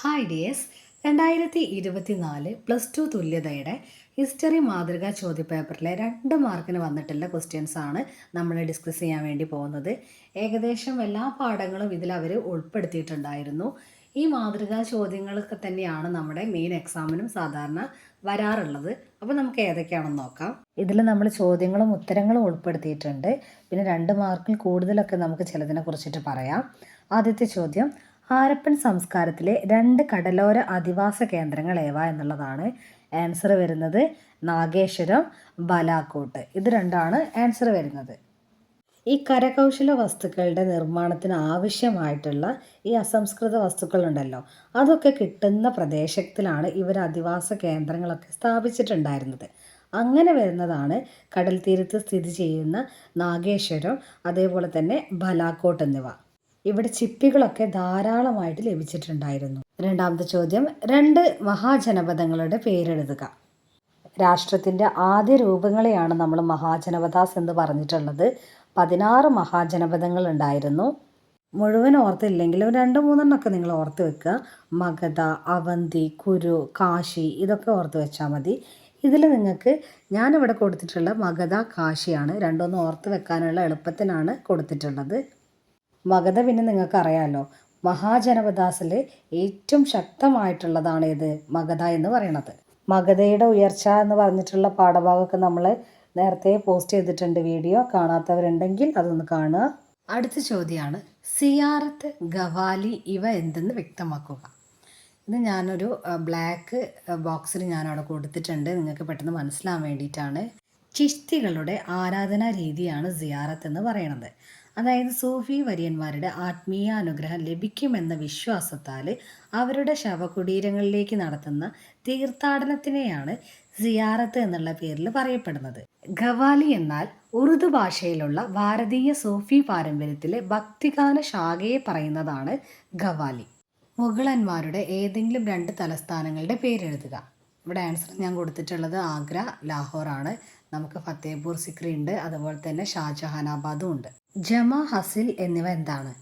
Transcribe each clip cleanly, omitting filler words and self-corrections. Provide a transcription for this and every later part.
Hi dears, 2024 +2 തുല്യതയുടെ history മാതൃകാ ചോദ്യപേപ്പറിലെ 2 മാർക്കിന് വന്നിട്ടുള്ള ക്വസ്റ്റ്യൻസ് ആണ് നമ്മൾ ഡിസ്കസ് ചെയ്യാൻ വേണ്ടി പോകുന്നത്. ഏകദേശം എല്ലാ പാഠങ്ങളും ഇതിൽ അവർ ഉൾപ്പെടുത്തിയിട്ടുണ്ടായിരുന്നു. ഈ മാതൃകാ ചോദ്യങ്ങളൊക്കെ തന്നെയാണ് നമ്മുടെ മെയിൻ എക്സാമിനും സാധാരണ വരാറുള്ളത്. അപ്പോൾ നമുക്ക് ഏതൊക്കെയാണെന്ന് നോക്കാം. ഇതിൽ നമ്മൾ ചോദ്യങ്ങളും ഉത്തരങ്ങളും ഉൾപ്പെടുത്തിയിട്ടുണ്ട്. പിന്നെ 2 മാർക്കിൽ കൂടുതലൊക്കെ നമുക്ക് ചിലതിനെ കുറിച്ചിട്ട് പറയാം. ആദ്യത്തെ ചോദ്യം, ഹാരപ്പൻ സംസ്കാരത്തിലെ 2 കടലോര അധിവാസ കേന്ദ്രങ്ങൾ ഏവ എന്നുള്ളതാണ്. ആൻസർ വരുന്നത് നാഗേശ്വരം, ബലാക്കോട്ട്. ഇത് രണ്ടാണ് ആൻസർ വരുന്നത്. ഈ കരകൗശല വസ്തുക്കളുടെ നിർമ്മാണത്തിന് ആവശ്യമായിട്ടുള്ള ഈ അസംസ്കൃത വസ്തുക്കളുണ്ടല്ലോ, അതൊക്കെ കിട്ടുന്ന പ്രദേശത്തിലാണ് ഇവർ അധിവാസ കേന്ദ്രങ്ങളൊക്കെ സ്ഥാപിച്ചിട്ടുണ്ടായിരുന്നത്. അങ്ങനെ വരുന്നതാണ് കടൽ തീരത്ത് സ്ഥിതി ചെയ്യുന്ന നാഗേശ്വരം, അതേപോലെ തന്നെ ബലാക്കോട്ട് എന്നിവ. ഇവിടെ ചിപ്പികളൊക്കെ ധാരാളമായിട്ട് ലഭിച്ചിട്ടുണ്ടായിരുന്നു. രണ്ടാമത്തെ ചോദ്യം, 2 മഹാജനപദങ്ങളുടെ പേരെഴുതുക. രാഷ്ട്രത്തിൻ്റെ ആദ്യ രൂപങ്ങളെയാണ് നമ്മൾ മഹാജനപദാസ് എന്ന് പറഞ്ഞിട്ടുള്ളത്. 16 മഹാജനപദങ്ങൾ ഉണ്ടായിരുന്നു. മുഴുവൻ ഓർത്തില്ലെങ്കിലും 2-3 നിങ്ങൾ ഓർത്ത് വെക്കുക. മഗധ, അവന്തി, കുരു, കാശി ഇതൊക്കെ ഓർത്ത് വെച്ചാൽ മതി. ഇതിൽ നിങ്ങൾക്ക് ഞാനിവിടെ കൊടുത്തിട്ടുള്ള മഗധ, കാശിയാണ്. രണ്ടൊന്നും ഓർത്ത് വെക്കാനുള്ള എളുപ്പത്തിനാണ് കൊടുത്തിട്ടുള്ളത്. മഗധ പിന്നെ നിങ്ങൾക്കറിയാമല്ലോ, മഹാജനപദാസിൽ ഏറ്റവും ശക്തമായിട്ടുള്ളതാണ് ഇത് മഗധ എന്ന് പറയുന്നത്. മഗധയുടെ ഉയർച്ച എന്ന് പറഞ്ഞിട്ടുള്ള പാഠഭാഗമൊക്കെ നമ്മൾ നേരത്തെ പോസ്റ്റ് ചെയ്തിട്ടുണ്ട്. വീഡിയോ കാണാത്തവരുണ്ടെങ്കിൽ അതൊന്ന് കാണുക. അടുത്ത ചോദ്യമാണ്, സിയാറത്ത്, ഗവാലി ഇവ എന്തെന്ന് വ്യക്തമാക്കുക. ഇത് ഞാനൊരു ബ്ലാക്ക് ബോക്സിൽ ഞാനവിടെ കൊടുത്തിട്ടുണ്ട്, നിങ്ങൾക്ക് പെട്ടെന്ന് മനസ്സിലാൻ വേണ്ടിയിട്ടാണ്. ചിശ്തികളുടെ ആരാധനാ രീതിയാണ് സിയാറത്ത് എന്ന് പറയുന്നത്. അതായത് സൂഫി വര്യന്മാരുടെ ആത്മീയ അനുഗ്രഹം ലഭിക്കുമെന്ന വിശ്വാസത്താൽ അവരുടെ ശവകുടീരങ്ങളിലേക്ക് നടത്തുന്ന തീർത്ഥാടനത്തിനെയാണ് സിയാറത്ത് എന്നുള്ള പേരിൽ പറയപ്പെടുന്നത്. ഖവാലി എന്നാൽ ഉറുദു ഭാഷയിലുള്ള ഭാരതീയ സൂഫി പാരമ്പര്യത്തിലെ ഭക്തിഗാന ശാഖയെ പറയുന്നതാണ് ഖവാലി. മുഗളന്മാരുടെ ഏതെങ്കിലും 2 തലസ്ഥാനങ്ങളുടെ പേരെഴുതുക. ഇവിടെ ആൻസർ ഞാൻ കൊടുത്തിട്ടുള്ളത് ആഗ്ര, ലാഹോറാണ്. നമുക്ക് ഫത്തേപൂർ സിക്രി ഉണ്ട്, അതുപോലെ തന്നെ ഷാജഹാനാബാദും ഉണ്ട്. ജമ, ഹസിൽ എന്നിവ എന്താണ്?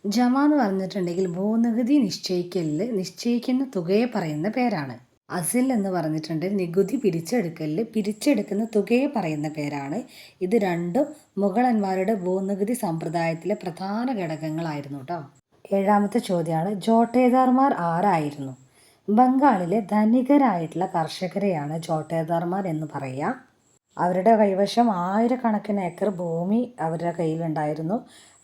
ജമ എന്ന് പറഞ്ഞിട്ടുണ്ടെങ്കിൽ ഭൂനികുതി നിശ്ചയിക്കുന്ന തുകയെ പറയുന്ന പേരാണ്. അസിൽ എന്ന് പറഞ്ഞിട്ടുണ്ട് നികുതി പിരിച്ചെടുക്കുന്ന തുകയെ പറയുന്ന പേരാണ്. ഇത് രണ്ടും മുഗളന്മാരുടെ ഭൂനികുതി സമ്പ്രദായത്തിലെ പ്രധാന ഘടകങ്ങളായിരുന്നു കേട്ടോ. 7ാമത്തെ ചോദ്യമാണ്, ജോട്ടേദാർമാർ ആരായിരുന്നു? ബംഗാളിലെ ധനികരായിട്ടുള്ള കർഷകരെയാണ് ജോട്ടേദാർമാർ എന്ന് പറയുക. അവരുടെ കൈവശം 1000 ഏക്കർ ഭൂമി അവരുടെ കയ്യിലുണ്ടായിരുന്നു.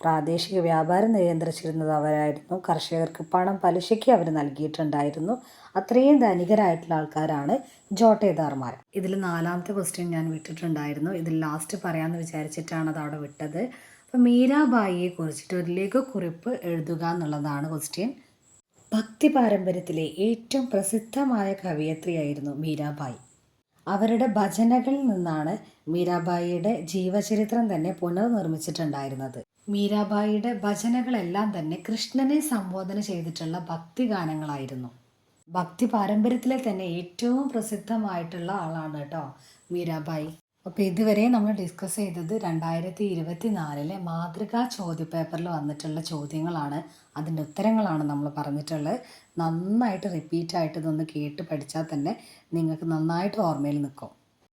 പ്രാദേശിക വ്യാപാരം നിയന്ത്രിച്ചിരുന്നത് അവരായിരുന്നു. കർഷകർക്ക് പണം പലിശയ്ക്ക് അവർ നൽകിയിട്ടുണ്ടായിരുന്നു. അത്രയും ധനികരായിട്ടുള്ള ആൾക്കാരാണ് ജോട്ടേദാർമാർ. ഇതിൽ 4ാമത്തെ ക്വസ്റ്റ്യൻ ഞാൻ വിട്ടിട്ടുണ്ടായിരുന്നു. ഇതിൽ ലാസ്റ്റ് പറയാമെന്ന് വിചാരിച്ചിട്ടാണ് അത് അവിടെ വിട്ടത്. അപ്പോൾ മീരാബായിയെ കുറിച്ചിട്ട് ഒരു ലഘുക്കുറിപ്പ് എഴുതുക എന്നുള്ളതാണ് ക്വസ്റ്റ്യൻ. ഭക്തി പാരമ്പര്യത്തിലെ ഏറ്റവും പ്രസിദ്ധമായ കവയിത്രിയായിരുന്നു മീരാബായി. അവരുടെ ഭജനകളിൽ നിന്നാണ് മീരാബായിയുടെ ജീവചരിത്രം തന്നെ പുനർനിർമ്മിച്ചിട്ടുണ്ടായിരുന്നത്. മീരാബായിയുടെ ഭജനകളെല്ലാം തന്നെ കൃഷ്ണനെ സംബോധന ചെയ്തിട്ടുള്ള ഭക്തിഗാനങ്ങളായിരുന്നു. ഭക്തി പാരമ്പര്യത്തിലെ തന്നെ ഏറ്റവും പ്രസിദ്ധമായിട്ടുള്ള ആളാണ് കേട്ടോ മീരാബായി. അപ്പോൾ ഇതുവരെ നമ്മൾ ഡിസ്കസ് ചെയ്തത് 2024 മാതൃകാ ചോദ്യപേപ്പറിൽ വന്നിട്ടുള്ള ചോദ്യങ്ങളാണ്. അതിൻ്റെ ഉത്തരങ്ങളാണ് നമ്മൾ പറഞ്ഞിട്ടുള്ളത്. നന്നായിട്ട് റിപ്പീറ്റായിട്ട് ഇതൊന്ന് കേട്ട് പഠിച്ചാൽ തന്നെ നിങ്ങൾക്ക് നന്നായിട്ട് ഓർമ്മയിൽ നിൽക്കും.